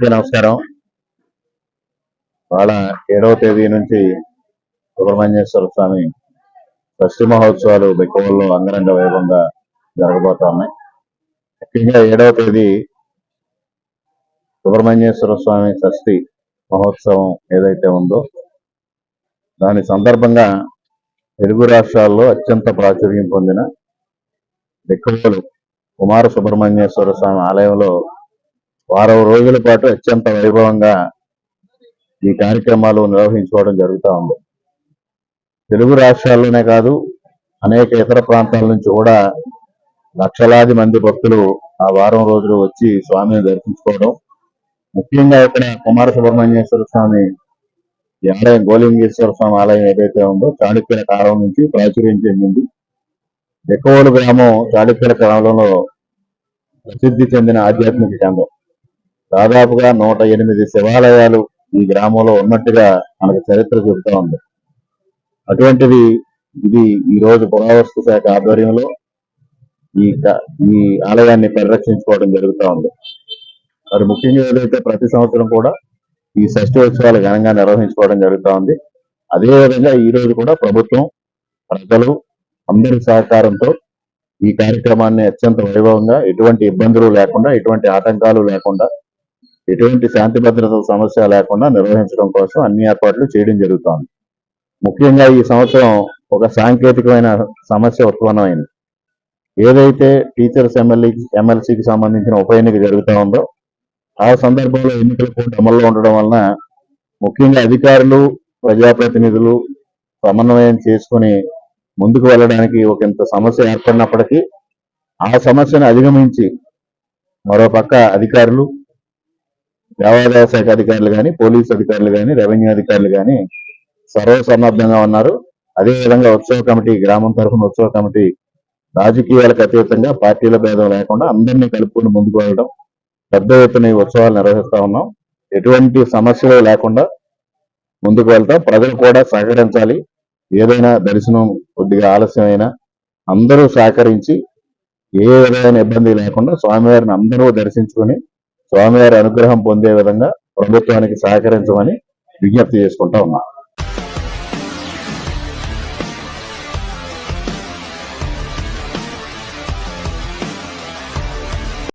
అందరికీ నమస్కారం. వాళ్ళ 7వ తేదీ నుంచి సుబ్రహ్మణ్యేశ్వర స్వామి షష్ఠి మహోత్సవాలు బిక్కవల్లో అంగరంగ వైభవంగా జరగబోతా ఉన్నాయి. ముఖ్యంగా 7వ తేదీ సుబ్రహ్మణ్యేశ్వర స్వామి షష్ఠి మహోత్సవం ఏదైతే ఉందో దాని సందర్భంగా తెలుగు రాష్ట్రాల్లో అత్యంత ప్రాచుర్యం పొందిన బిక్కవోలు కుమార సుబ్రహ్మణ్యేశ్వర స్వామి ఆలయంలో వారం రోజుల పాటు అత్యంత వైభవంగా ఈ కార్యక్రమాలు నిర్వహించుకోవడం జరుగుతూ ఉంది. తెలుగు రాష్ట్రాల్లోనే కాదు అనేక ఇతర ప్రాంతాల నుంచి కూడా లక్షలాది మంది భక్తులు ఆ వారం రోజులు వచ్చి స్వామిని దర్శించుకోవడం, ముఖ్యంగా ఇక్కడ కుమార సుబ్రహ్మణ్యేశ్వర స్వామి ఈ ఆలయం గోలింగేశ్వర స్వామి ఆలయం ఏదైతే ఉందో చాళుక్యుల కాలం నుంచి ప్రాచుర్యం చెందింది. బిక్కవోలు గ్రామం చాళుక్యుల కాలంలో ప్రసిద్ధి చెందిన ఆధ్యాత్మిక కేంద్రం. దాదాపుగా 108 శివాలయాలు ఈ గ్రామంలో ఉన్నట్టుగా మనకు చరిత్ర చెబుతా ఉంది. అటువంటిది ఇది ఈ రోజు పురావస్తు శాఖ ఆధ్వర్యంలో ఈ ఆలయాన్ని పరిరక్షించుకోవడం జరుగుతూ ఉంది. మరి ముఖ్యంగా ఏదైతే ప్రతి సంవత్సరం కూడా ఈ షష్ఠి ఉత్సవాలు ఘనంగా నిర్వహించుకోవడం జరుగుతూ ఉంది. అదేవిధంగా ఈ రోజు కూడా ప్రభుత్వం, ప్రజలు అందరి సహకారంతో ఈ కార్యక్రమాన్ని అత్యంత వైభవంగా ఎటువంటి ఇబ్బందులు లేకుండా, ఎటువంటి ఆటంకాలు లేకుండా, ఎటువంటి శాంతి భద్రతల సమస్య లేకుండా నిర్వహించడం కోసం అన్ని ఏర్పాట్లు చేయడం జరుగుతోంది. ముఖ్యంగా ఈ సంవత్సరం ఒక సాంకేతికమైన సమస్య ఉత్పన్నమైంది. ఏదైతే టీచర్స్ ఎమ్మెల్సీకి సంబంధించిన ఉప ఎన్నిక జరుగుతూ ఉందో ఆ సందర్భంలో ఎన్నికల కోడ్ అమల్లో ఉండడం వలన ముఖ్యంగా అధికారులు, ప్రజాప్రతినిధులు సమన్వయం చేసుకుని ముందుకు వెళ్ళడానికి ఒక ఇంత సమస్య ఏర్పడినప్పటికీ ఆ సమస్యను అధిగమించి మరోపక్క అధికారులు, దేవాదాయ శాఖ అధికారులు కానీ, పోలీసు అధికారులు కానీ, రెవెన్యూ అధికారులు కానీ సర్వసన్నద్ధంగా ఉన్నారు. అదేవిధంగా ఉత్సవ కమిటీ, గ్రామం తరఫున ఉత్సవ కమిటీ రాజకీయాలకు అతీతంగా, పార్టీల భేదం లేకుండా అందరినీ కలుపుకుని ముందుకు వెళ్ళడం, పెద్ద ఎత్తున ఈ ఉత్సవాలు నిర్వహిస్తా ఉన్నాం. ఎటువంటి సమస్యలు లేకుండా ముందుకు వెళ్తాం. ప్రజలు కూడా సహకరించాలి. ఏదైనా దర్శనం కొద్దిగా ఆలస్యమైనా అందరూ సహకరించి ఏ విధమైన ఇబ్బంది లేకుండా స్వామివారిని అందరూ దర్శించుకుని స్వామివారి అనుగ్రహం పొందే విధంగా ప్రభుత్వానికి సహకరించమని విజ్ఞప్తి చేసుకుంటా ఉన్నాం.